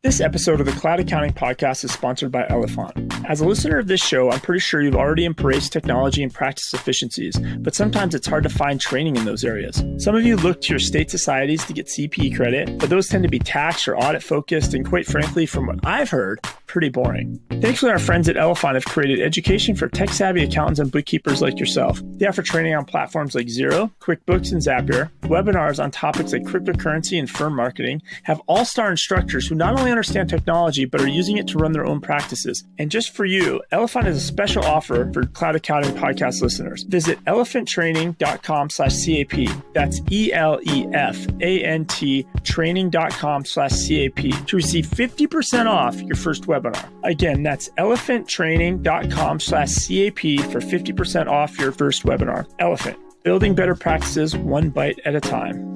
This episode of the Cloud Accounting Podcast is sponsored by Elephant. As a listener of this show, I'm pretty sure you've already embraced technology and practice efficiencies, but sometimes it's hard to find training in those areas. Some of you look to your state societies to get CPE credit, but those tend to be tax or audit focused and, quite frankly, from what I've heard, pretty boring. Thankfully, our friends at Elephant have created education for tech-savvy accountants and bookkeepers like yourself. They offer training on platforms like Xero, QuickBooks, and Zapier, webinars on topics like cryptocurrency and firm marketing, have all-star instructors who not only understand technology, but are using it to run their own practices. And just for you, Elephant has a special offer for Cloud Accounting Podcast listeners. Visit elephanttraining.com/CAP. That's ELEFANT training.com/CAP to receive 50% off your first webinar. Again, that's elephanttraining.com/CAP for 50% off your first webinar. Elephant, building better practices one bite at a time.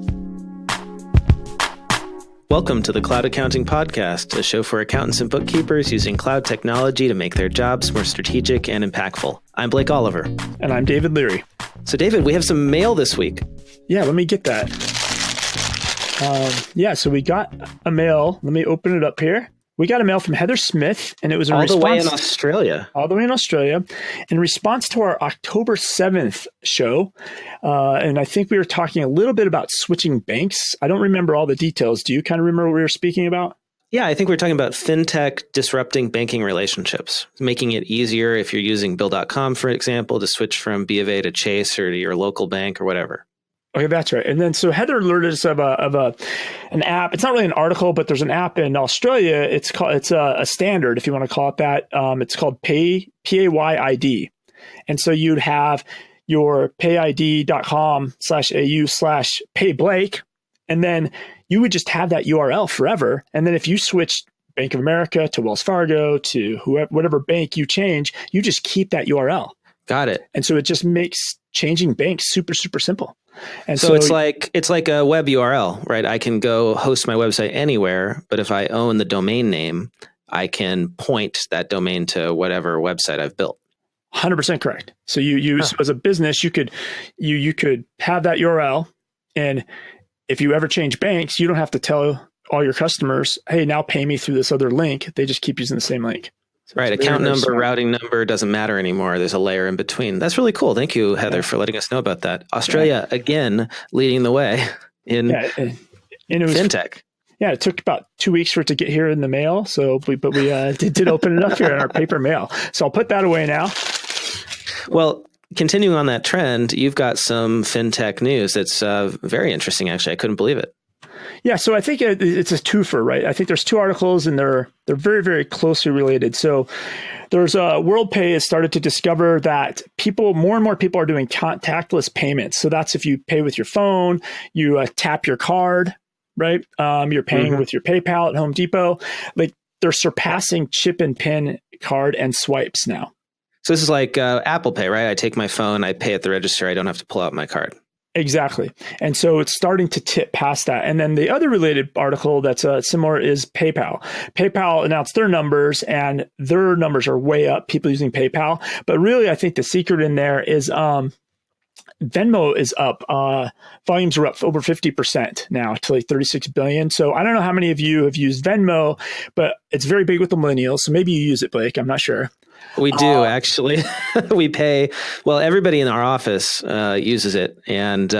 Welcome to the Cloud Accounting Podcast, a show for accountants and bookkeepers using cloud technology to make their jobs more strategic and impactful. I'm Blake Oliver. And I'm David Leary. So David, we have some mail this week. Yeah, let me get that. So we got a mail. Let me open it up here. We got a mail from Heather Smith, and it was a response. All the way in Australia. All the way in Australia. In response to our October 7th show, and I think we were talking a little bit about switching banks. I don't remember all the details. Do you kind of remember what we were speaking about? Yeah, I think we're talking about fintech disrupting banking relationships, making it easier if you're using Bill.com, for example, to switch from B of A to Chase or to your local bank or whatever. Okay, that's right. And then so Heather alerted us of an app. It's not really an article, but there's an app in Australia. It's a standard, if you want to call it that. It's called PAYID. And so you'd have your payid.com/au/payblake, and then you would just have that URL forever. And then if you switched Bank of America to Wells Fargo to whatever bank you change, you just keep that URL. Got it. And so it just makes changing banks super, super simple. And so it's like a web URL, right? I can go host my website anywhere, but if I own the domain name, I can point that domain to whatever website I've built. 100% correct. So so as a business, you could have that URL, and if you ever change banks, you don't have to tell all your customers, "Hey, now pay me through this other link." They just keep using the same link. So right. Account number, routing number doesn't matter anymore. There's a layer in between. That's really cool. Thank you, Heather, for letting us know about that. Australia, again, leading the way in fintech. Yeah, it took about 2 weeks for it to get here in the mail. So, we did open it up here in our paper mail. So I'll put that away now. Well, continuing on that trend, you've got some fintech news. It's very interesting, actually. I couldn't believe it. Yeah, so I think it's a twofer, right? I think there's two articles, and they're very, very closely related. So there's WorldPay has started to discover that more and more people are doing contactless payments. So that's if you pay with your phone, you tap your card, right? You're paying with your PayPal at Home Depot. Like, they're surpassing chip and PIN card and swipes now. So this is like Apple Pay, right? I take my phone, I pay at the register. I don't have to pull out my card. Exactly. And so it's starting to tip past that. And then the other related article that's similar is PayPal. PayPal announced their numbers, and their numbers are way up, people using PayPal. But really, I think the secret in there is Venmo is up. Volumes are up over 50% now to like 36 billion. So I don't know how many of you have used Venmo, but it's very big with the millennials. So maybe you use it, Blake. I'm not sure. We do, actually. We pay, well, everybody in our office uses it. And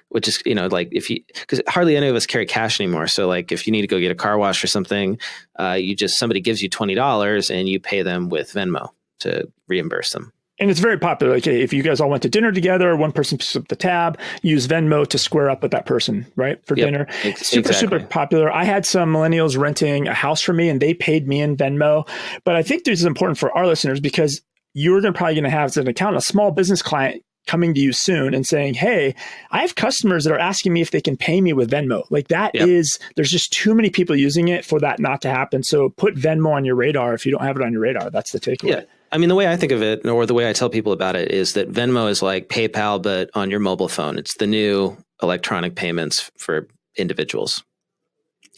which is, because hardly any of us carry cash anymore. So like if you need to go get a car wash or something, somebody gives you $20 and you pay them with Venmo to reimburse them. And it's very popular. Like if you guys all went to dinner together, one person picks up the tab, use Venmo to square up with that person, right? For dinner. Super popular. I had some millennials renting a house for me, and they paid me in Venmo. But I think this is important for our listeners, because you're probably going to have, as an accountant, a small business client coming to you soon and saying, "Hey, I have customers that are asking me if they can pay me with Venmo." Like there's just too many people using it for that not to happen. So put Venmo on your radar if you don't have it on your radar. That's the takeaway. Yeah. I mean, the way I think of it, or the way I tell people about it, is that Venmo is like PayPal, but on your mobile phone. It's the new electronic payments for individuals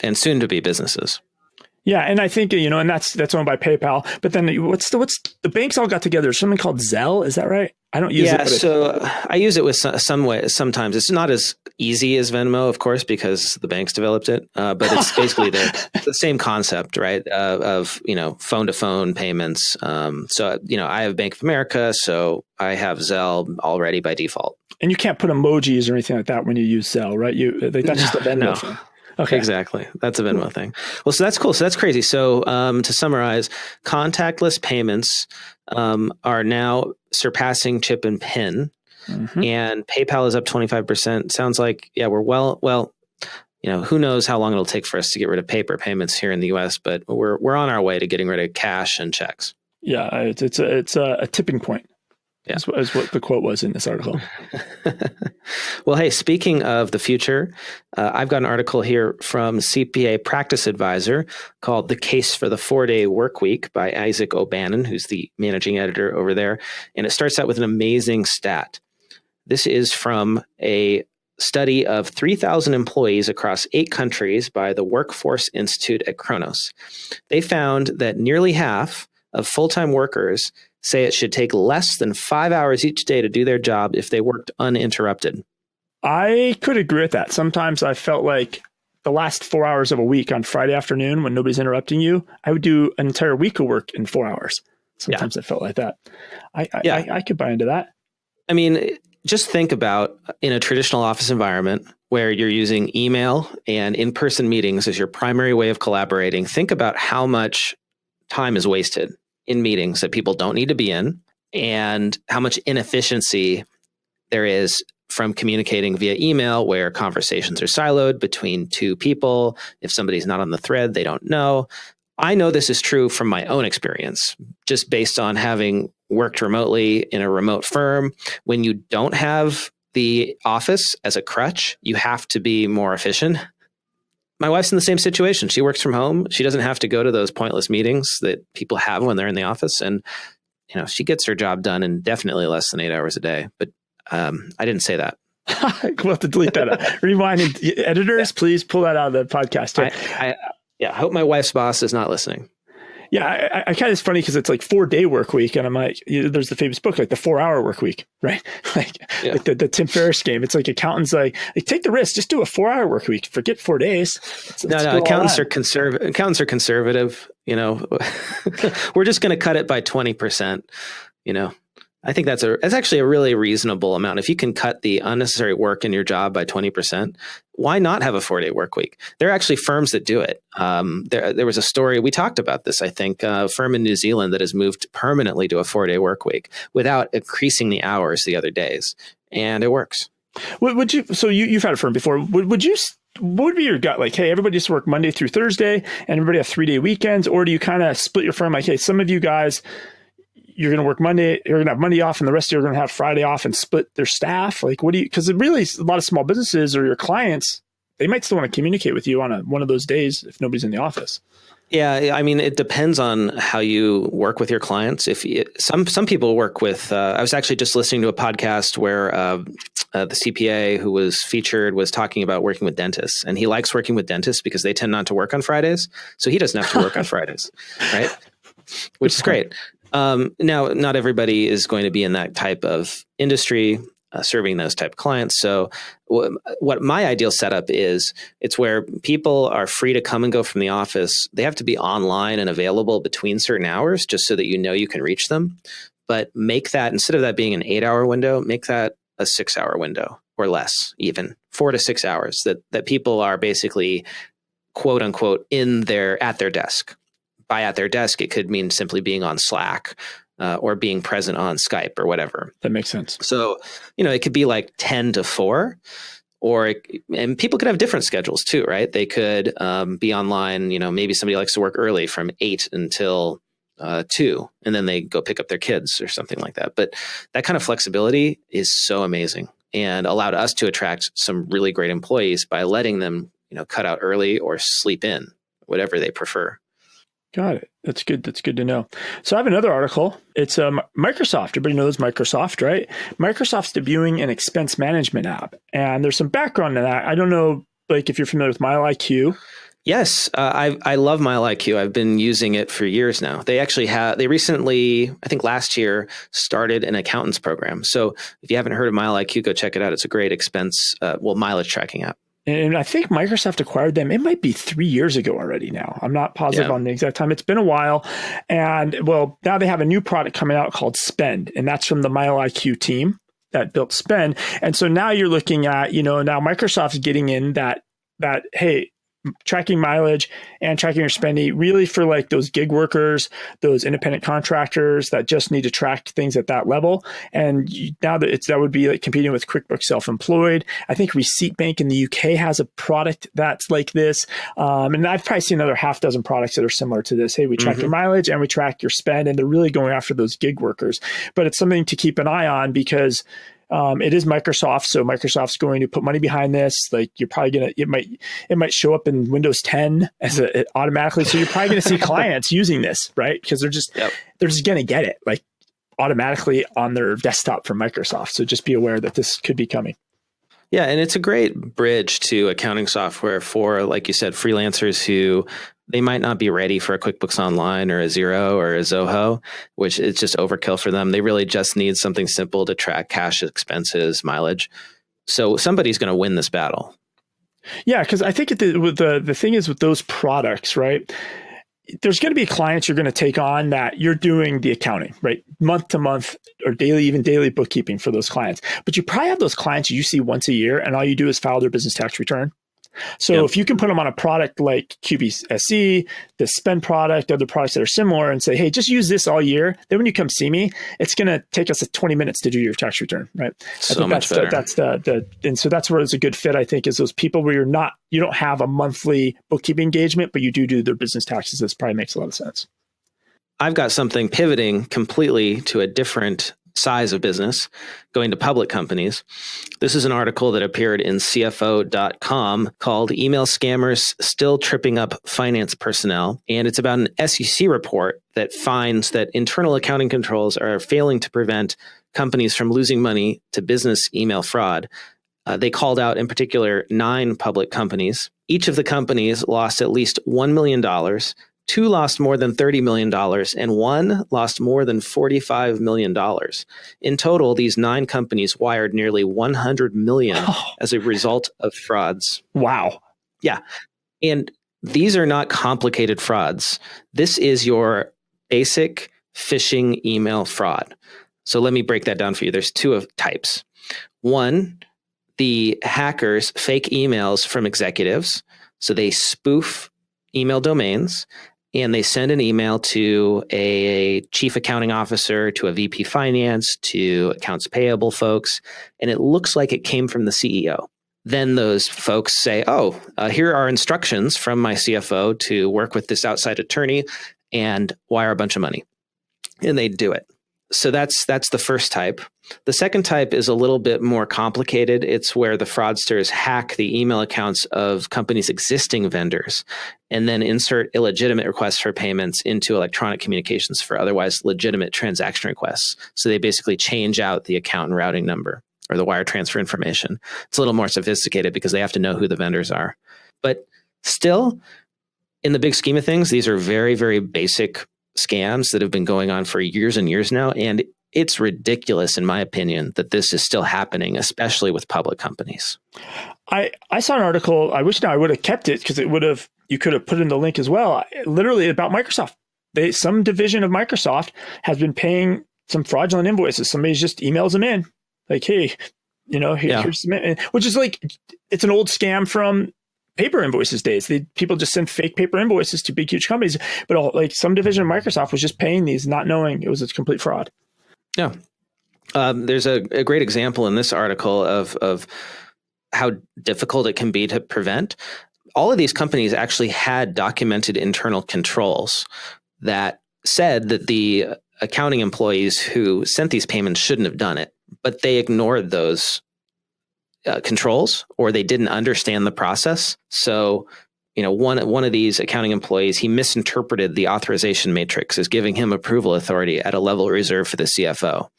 and soon to be businesses. Yeah, and I think, and that's owned by PayPal. But then what's the banks all got together? There's something called Zelle. Is that right? I don't use it. Yeah, so I use it with some way. Sometimes it's not as easy as Venmo, of course, because the banks developed it. But it's basically the same concept, right? Of phone to phone payments. So I have Bank of America, so I have Zelle already by default. And you can't put emojis or anything like that when you use Zelle, right? That's just a Venmo thing. Okay. Exactly. That's a Venmo thing. Well, so that's cool. So that's crazy. So to summarize, contactless payments are now surpassing chip and PIN, and PayPal is up 25%. Sounds like, yeah, we're well, who knows how long it'll take for us to get rid of paper payments here in the US, but we're on our way to getting rid of cash and checks. Yeah, it's a tipping point. Yeah. Is what the quote was in this article. Well, hey, speaking of the future, I've got an article here from CPA Practice Advisor called The Case for the 4-Day Workweek by Isaac O'Bannon, who's the managing editor over there. And it starts out with an amazing stat. This is from a study of 3,000 employees across 8 countries by the Workforce Institute at Kronos. They found that nearly half of full-time workers say it should take less than 5 hours each day to do their job if they worked uninterrupted. I could agree with that. Sometimes I felt like the last 4 hours of a week on Friday afternoon when nobody's interrupting you, I would do an entire week of work in 4 hours. Sometimes I felt like that. I could buy into that. I mean, just think about in a traditional office environment where you're using email and in-person meetings as your primary way of collaborating. Think about how much time is wasted in meetings that people don't need to be in, and how much inefficiency there is from communicating via email where conversations are siloed between 2 people. If somebody's not on the thread, they don't know. I know this is true from my own experience, just based on having worked remotely in a remote firm. When you don't have the office as a crutch, you have to be more efficient. My wife's in the same situation. She works from home. She doesn't have to go to those pointless meetings that people have when they're in the office. And, she gets her job done in definitely less than 8 hours a day. But I didn't say that. We'll have to delete that. Rewind. Editors, please pull that out of the podcast. I hope my wife's boss is not listening. Yeah, I kind of, it's funny because it's like 4-day work week, and I'm like, there's the famous book, like the 4-hour work week, right? Like the Tim Ferriss game. It's like accountants like take the risk, just do a 4-hour work week. Forget 4 days. No, accountants are conservative. Accountants are conservative. We're just going to cut it by 20%. I think that's actually a really reasonable amount. If you can cut the unnecessary work in your job by 20%, why not have a 4-day work week? There are actually firms that do it. There was a story, we talked about this, I think, a firm in New Zealand that has moved permanently to a 4-day work week without increasing the hours the other days. And it works. Would you? So you've had a firm before. What would be your gut? Like, hey, everybody just work Monday through Thursday and everybody have 3-day weekends? Or do you kind of split your firm like, hey, some of you guys, you're going to work Monday, you're going to have Monday off, and the rest of you are going to have Friday off, and split their staff? Like, because really a lot of small businesses or your clients, they might still want to communicate with you on one of those days if nobody's in the office. Yeah, I mean, it depends on how you work with your clients. Some people work with, I was actually just listening to a podcast where the CPA who was featured was talking about working with dentists, and he likes working with dentists because they tend not to work on Fridays. So he doesn't have to work on Fridays, right? Which is great. Now, not everybody is going to be in that type of industry, serving those type of clients. So what my ideal setup is, it's where people are free to come and go from the office. They have to be online and available between certain hours just so that you can reach them. But make that, instead of that being an 8-hour window, make that a 6-hour window or less, even 4 to 6 hours, that people are basically, quote unquote, at their desk. By at their desk, it could mean simply being on Slack or being present on Skype or whatever. That makes sense. So, it could be like 10 to 4, and people could have different schedules too, right? They could be online, maybe somebody likes to work early from 8 until 2, and then they go pick up their kids or something like that. But that kind of flexibility is so amazing and allowed us to attract some really great employees by letting them, cut out early or sleep in, whatever they prefer. Got it. That's good. That's good to know. So I have another article. It's Microsoft. Everybody knows Microsoft, right? Microsoft's debuting an expense management app. And there's some background to that. I don't know, like, if you're familiar with MileIQ. Yes, I love MileIQ. I've been using it for years now. They recently, I think last year, started an accountant's program. So if you haven't heard of MileIQ, go check it out. It's a great mileage tracking app. And I think Microsoft acquired them. It might be 3 years ago already now. I'm not positive on the exact time. It's been a while. And well, now they have a new product coming out called Spend. And that's from the MileIQ team that built Spend. And so now you're looking at, now Microsoft's getting in that, hey, tracking mileage and tracking your spending really for like those gig workers, those independent contractors that just need to track things at that level. And now that would be like competing with QuickBooks Self-Employed. I think Receipt Bank in the UK has a product that's like this. And I've probably seen another half dozen products that are similar to this. Hey, we track your mileage and we track your spend, and they're really going after those gig workers. But it's something to keep an eye on because it is Microsoft, so Microsoft's going to put money behind this. Like you're probably it might show up in Windows 10 as automatically. So you're probably going to see clients using this, right? Because they're just going to get it like automatically on their desktop from Microsoft. So just be aware that this could be coming. Yeah, and it's a great bridge to accounting software for, like you said, freelancers who they might not be ready for a QuickBooks Online or a Xero or a Zoho, which is just overkill for them. They really just need something simple to track cash expenses, mileage. So somebody's going to win this battle. Yeah, because I think the thing is with those products, right? There's going to be clients you're going to take on that you're doing the accounting, right? Month to month or even daily bookkeeping for those clients. But you probably have those clients you see once a year and all you do is file their business tax return. So if you can put them on a product like QBSE, the Spend product, other products that are similar and say, hey, just use this all year. Then when you come see me, it's going to take us 20 minutes to do your tax return, right? So much better. And so that's where it's a good fit, I think, is those people where you don't have a monthly bookkeeping engagement, but you do their business taxes. This probably makes a lot of sense. I've got something pivoting completely to a different size of business, going to public companies. This is an article that appeared in CFO.com called Email Scammers Still Tripping Up Finance Personnel. And it's about an SEC report that finds that internal accounting controls are failing to prevent companies from losing money to business email fraud. They called out in particular 9 public companies. Each of the companies lost at least $1 million. 2 lost more than $30 million, and 1 lost more than $45 million. In total, these 9 companies wired nearly $100 million as a result of frauds. Wow. Yeah. And these are not complicated frauds. This is your basic phishing email fraud. So let me break that down for you. There's 2 types. One, the hackers fake emails from executives. So they spoof email domains, and they send an email to a chief accounting officer, to a VP finance, to accounts payable folks, and it looks like it came from the CEO. Then those folks say, here are instructions from my CFO to work with this outside attorney and wire a bunch of money. And they do it. So that's the first type. The second type is a little bit more complicated. It's where the fraudsters hack the email accounts of companies' existing vendors and then insert illegitimate requests for payments into electronic communications for otherwise legitimate transaction requests. So they basically change out the account and routing number or the wire transfer information. It's a little more sophisticated because they have to know who the vendors are. But still, in the big scheme of things, these are very, very basic scams that have been going on for years and years now. And it's ridiculous, in my opinion, that this is still happening, especially with public companies. I saw an article. I wish now I would have kept it because you could have put in the link as well. Literally about Microsoft. Some division of Microsoft has been paying some fraudulent invoices. Somebody just emails them in like, hey, here's some, which is like, it's an old scam from paper invoices days. People just send fake paper invoices to big, huge companies. But like some division of Microsoft was just paying these, not knowing it was a complete fraud. Yeah. There's a great example in this article of how difficult it can be to prevent. All of these companies actually had documented internal controls that said that the accounting employees who sent these payments shouldn't have done it, but they ignored those controls, or they didn't understand the process. So, one of these accounting employees, he misinterpreted the authorization matrix as giving him approval authority at a level reserved for the CFO.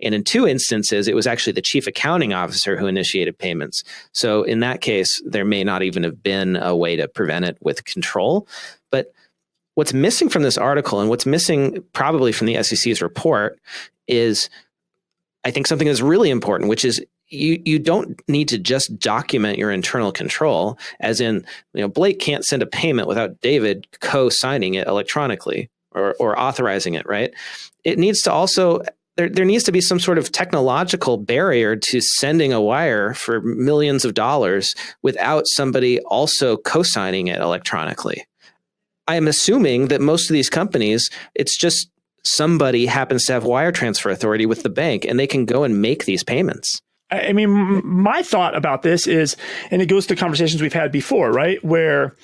And in 2 instances, it was actually the chief accounting officer who initiated payments. So in that case, there may not even have been a way to prevent it with control. But what's missing from this article, and what's missing probably from the SEC's report, is I think something that's really important, which is you don't need to just document your internal control, as in, Blake can't send a payment without David co-signing it electronically or authorizing it, right? It needs to also, there needs to be some sort of technological barrier to sending a wire for millions of dollars without somebody also co-signing it electronically. I am assuming that most of these companies, it's just somebody happens to have wire transfer authority with the bank and they can go and make these payments. I mean, my thought about this is, and it goes to conversations we've had before, right? Where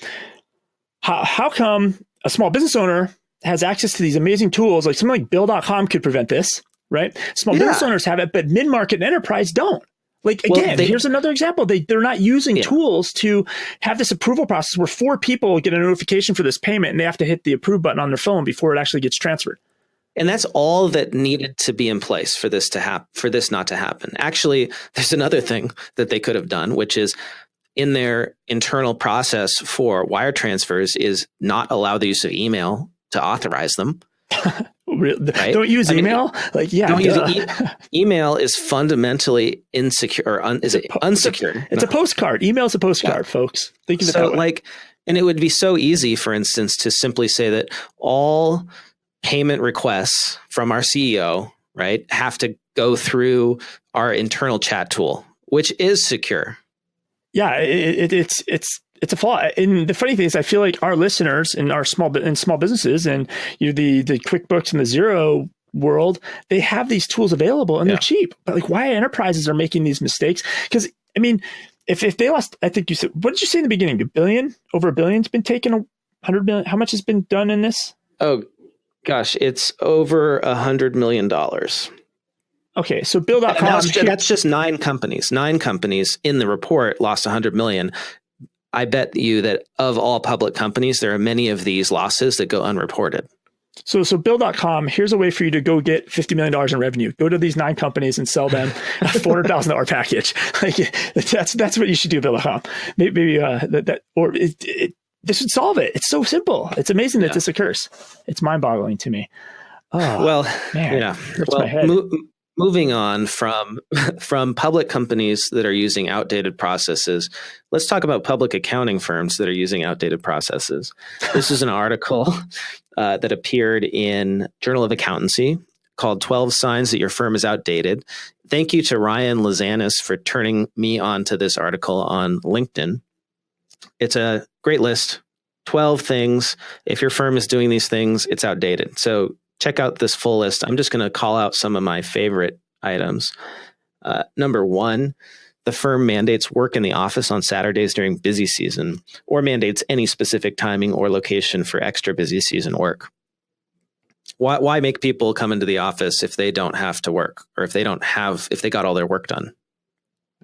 how come a small business owner has access to these amazing tools, like something like Bill.com could prevent this, right? Small business owners have it, but mid-market and enterprise don't. Like, again, here's another example. They're not using tools to have this approval process where 4 people get a notification for this payment and they have to hit the approve button on their phone before it actually gets transferred. And that's all that needed to be in place for this to happen, for this not to happen. Actually, there's another thing that they could have done, which is in their internal process for wire transfers is not allow the use of email to authorize them. Right? Don't use email? Email is fundamentally insecure, or unsecured. It's a postcard. Email is a postcard, folks. Think of it that way. And it would be so easy, for instance, to simply say that all payment requests from our CEO, right, have to go through our internal chat tool, which is secure. Yeah, it's a flaw. And the funny thing is, I feel like our listeners in our small businesses and the QuickBooks and the Xero world, they have these tools available and they're cheap. But like, why enterprises are making these mistakes? Because I mean, if they lost, I think you said, what did you say in the beginning? Over $1 billion's been taken. 100 million. How much has been done in this? Oh, gosh, it's over $100 million. Okay, so Bill.com. That's just 9 companies. 9 companies in the report lost $100 million. I bet you that of all public companies, there are many of these losses that go unreported. So Bill.com, here's a way for you to go get $50 million in revenue. Go to these 9 companies and sell them a $400,000 package. Like that's what you should do, Bill.com. Maybe this would solve it. It's so simple. It's amazing that this occurs. It's mind-boggling to me. Oh, well, man, hurts my head. Moving on from public companies that are using outdated processes, let's talk about public accounting firms that are using outdated processes. This is an article that appeared in Journal of Accountancy called 12 Signs That Your Firm is Outdated. Thank you to Ryan Lazanis for turning me on to this article on LinkedIn. It's a great list. 12 things. If your firm is doing these things, it's outdated. So check out this full list. I'm just going to call out some of my favorite items. Number 1, the firm mandates work in the office on Saturdays during busy season, or mandates any specific timing or location for extra busy season work. Why make people come into the office if they don't have to work, or if they got all their work done?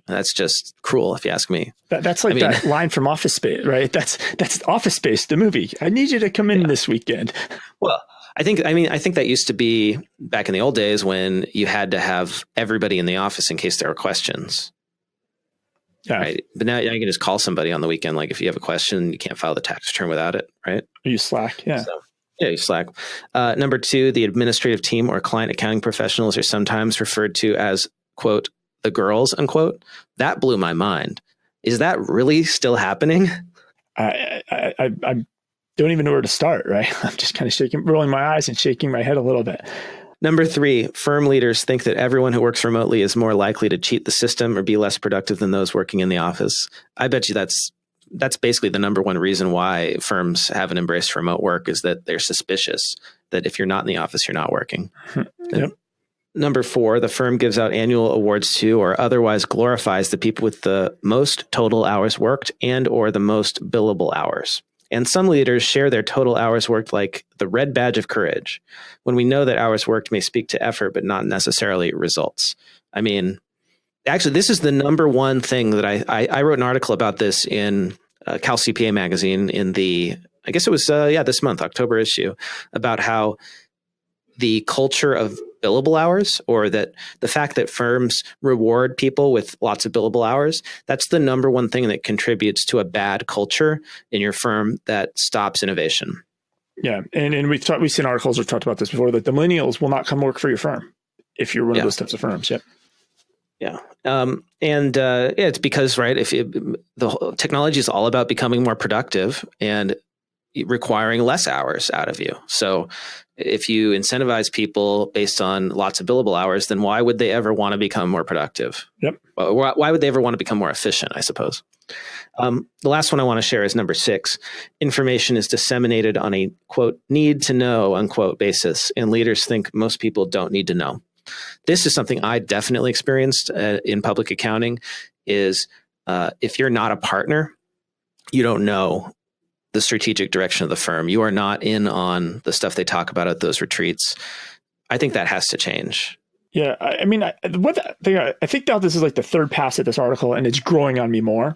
That's just cruel, if you ask me. That's like that line from Office Space, right? That's Office Space, the movie. I need you to come in this weekend. Well, I think that used to be back in the old days when you had to have everybody in the office in case there were questions. Yeah. Right. But now you can just call somebody on the weekend. Like if you have a question, you can't file the tax return without it, right? Or you Slack. Yeah. So, you Slack. Number 2, the administrative team or client accounting professionals are sometimes referred to as, quote, the girls, unquote. That blew my mind. Is that really still happening? I don't even know where to start, right? I'm just kind of rolling my eyes and shaking my head a little bit. Number 3, firm leaders think that everyone who works remotely is more likely to cheat the system or be less productive than those working in the office. I bet you that's basically the number one reason why firms haven't embraced remote work, is that they're suspicious that if you're not in the office, you're not working. Yep. Number 4, the firm gives out annual awards to or otherwise glorifies the people with the most total hours worked and or the most billable hours. And some leaders share their total hours worked like the red badge of courage, when we know that hours worked may speak to effort, but not necessarily results. I mean, actually, this is the number one thing that I wrote an article about this in Cal CPA magazine in I guess it was this month, October issue, about how the culture of billable hours, or that the fact that firms reward people with lots of billable hours, that's the number one thing that contributes to a bad culture in your firm that stops innovation. Yeah. And we've seen articles or talked about this before, that the millennials will not come work for your firm if you're one of those types of firms. Yep. Yeah. It's because, right, the technology is all about becoming more productive and requiring less hours out of you. So if you incentivize people based on lots of billable hours, then why would they ever want to become more productive? Yep. Why would they ever want to become more efficient, I suppose? The last one I want to share is number 6. Information is disseminated on a, quote, need to know, unquote, basis, and leaders think most people don't need to know. This is something I definitely experienced in public accounting is if you're not a partner, you don't know the strategic direction of the firm. You are not in on the stuff they talk about at those retreats. I think that has to change. Yeah. I mean, I think that this is like the third pass at this article, and it's growing on me more.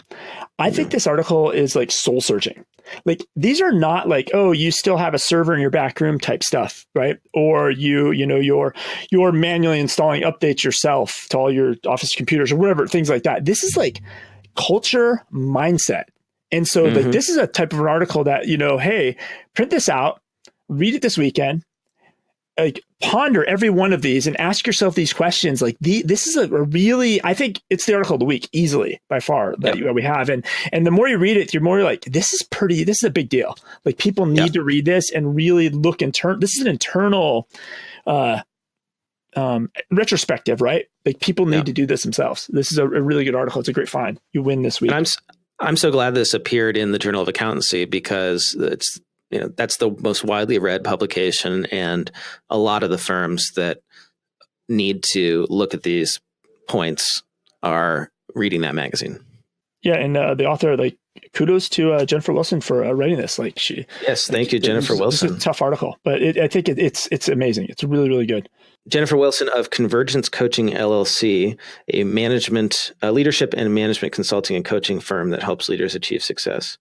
I think this article is like soul searching. Like, these are not like, oh, you still have a server in your back room type stuff, right? Or you're manually installing updates yourself to all your office computers or whatever, things like that. This is like culture mindset. And so like, this is a type of an article that, hey, print this out, read it this weekend, like ponder every one of these and ask yourself these questions. Like this is a really, I think it's the article of the week easily by far that we have. And the more you read it, you're more like, this is a big deal. Like, people need to read this and really look this is an internal retrospective, right? Like, people need to do this themselves. This is a really good article. It's a great find. You win this week. And I'm so glad this appeared in the Journal of Accountancy, because it's, that's the most widely read publication, and a lot of the firms that need to look at these points are reading that magazine. Yeah, and the author, like, kudos to Jennifer Wilson for writing this. Like, thank you, Jennifer Wilson. It's a tough article, but I think it's amazing. It's really, really good. Jennifer Wilson of Convergence Coaching LLC, a leadership and management consulting and coaching firm that helps leaders achieve success.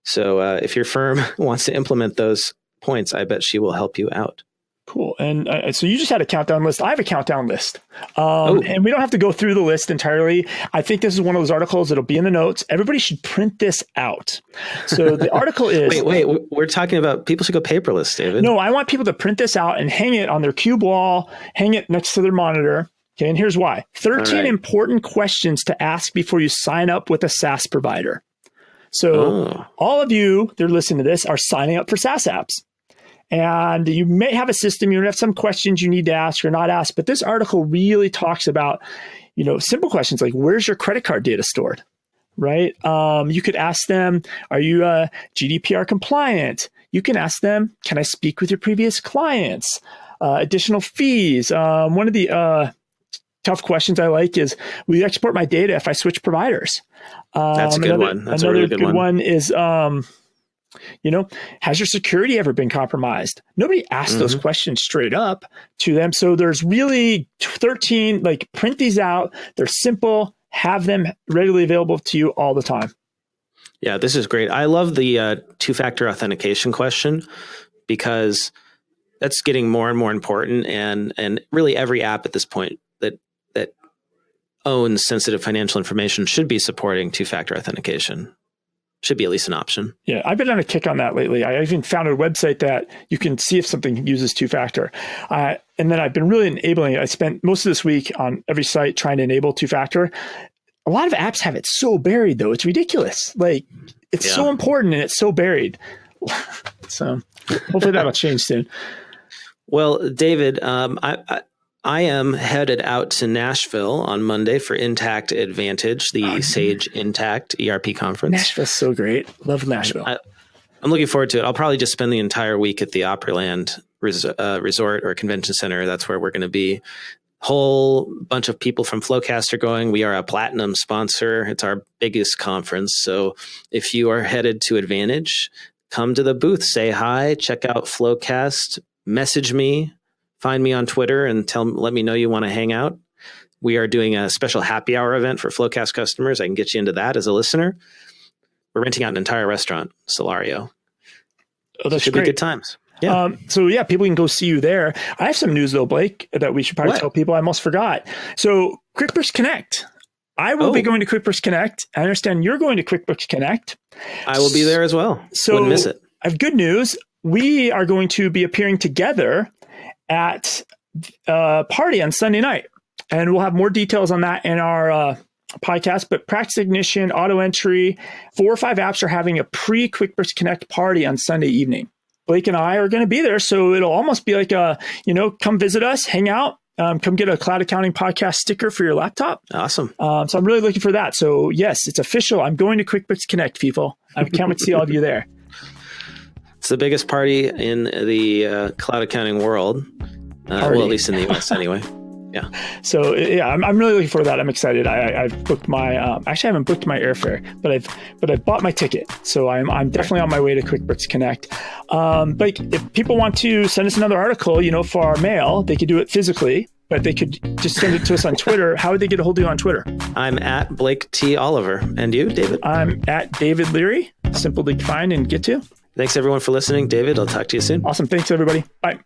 So if your firm wants to implement those points, I bet she will help you out. Cool. And so you just had a countdown list. I have a countdown list. And we don't have to go through the list entirely. I think this is one of those articles that'll be in the notes. Everybody should print this out. So the article is... Wait. We're talking about people should go paperless, David. No, I want people to print this out and hang it on their cube wall, hang it next to their monitor. Okay, and here's why. 13 important questions to ask before you sign up with a SaaS provider. So all of you that are listening to this are signing up for SaaS apps. And you may have a system, you have some questions you need to ask or not ask, but this article really talks about, simple questions like, where's your credit card data stored, right? You could ask them, are you GDPR compliant? You can ask them, can I speak with your previous clients? Additional fees. One of the tough questions I like is, will you export my data if I switch providers? That's a good one. That's a really good one is, has your security ever been compromised? Nobody asks those questions straight up to them. So there's really 13, like, print these out. They're simple, have them readily available to you all the time. Yeah, this is great. I love the two-factor authentication question, because that's getting more and more important. And really every app at this point that owns sensitive financial information should be supporting two-factor authentication. Should be at least an option. Yeah, I've been on a kick on that lately. I even found a website that you can see if something uses two-factor. And then I've been really enabling it. I spent most of this week on every site trying to enable two-factor. A lot of apps have it so buried, though. It's ridiculous. Like, it's so important and it's so buried. So hopefully that'll change soon. Well, David, I am headed out to Nashville on Monday for Intact Advantage, the Sage Intact ERP conference. Nashville's so great. Love Nashville. I'm looking forward to it. I'll probably just spend the entire week at the Opryland Resort or Convention Center. That's where we're going to be. Whole bunch of people from Flowcast are going. We are a platinum sponsor. It's our biggest conference. So if you are headed to Advantage, come to the booth, say hi, check out Flowcast, message me. Find me on Twitter and let me know you want to hang out. We are doing a special happy hour event for Flowcast customers. I can get you into that as a listener. We're renting out an entire restaurant, Solario. Oh, that's Should great. be good times. Yeah. So yeah, people can go see you there. I have some news though, Blake, that we should probably tell people. I almost forgot. So QuickBooks Connect. I will be going to QuickBooks Connect. I understand you're going to QuickBooks Connect. I will be there as well. So wouldn't miss it. I have good news. We are going to be appearing together at a party on Sunday night. And we'll have more details on that in our podcast. But Practice Ignition, Auto Entry, 4 or 5 apps are having a pre-QuickBooks Connect party on Sunday evening. Blake and I are going to be there. So it'll almost be like come visit us, hang out. Come get a Cloud Accounting Podcast sticker for your laptop. Awesome. So I'm really looking for that. So yes, it's official. I'm going to QuickBooks Connect, people. I can't wait to see all of you there. It's the biggest party in the cloud accounting world. Well, at least in the US anyway. Yeah. So yeah, I'm really looking forward to that. I'm excited. I've booked my actually I haven't booked my airfare, but I bought my ticket. So I'm definitely on my way to QuickBooks Connect. But if people want to send us another article, for our mail, they could do it physically, but they could just send it to us on Twitter. How would they get a hold of you on Twitter? I'm at Blake T. Oliver. And you, David? I'm at David Leary. Simple to find and get to. Thanks everyone for listening. David, I'll talk to you soon. Awesome. Thanks everybody. Bye.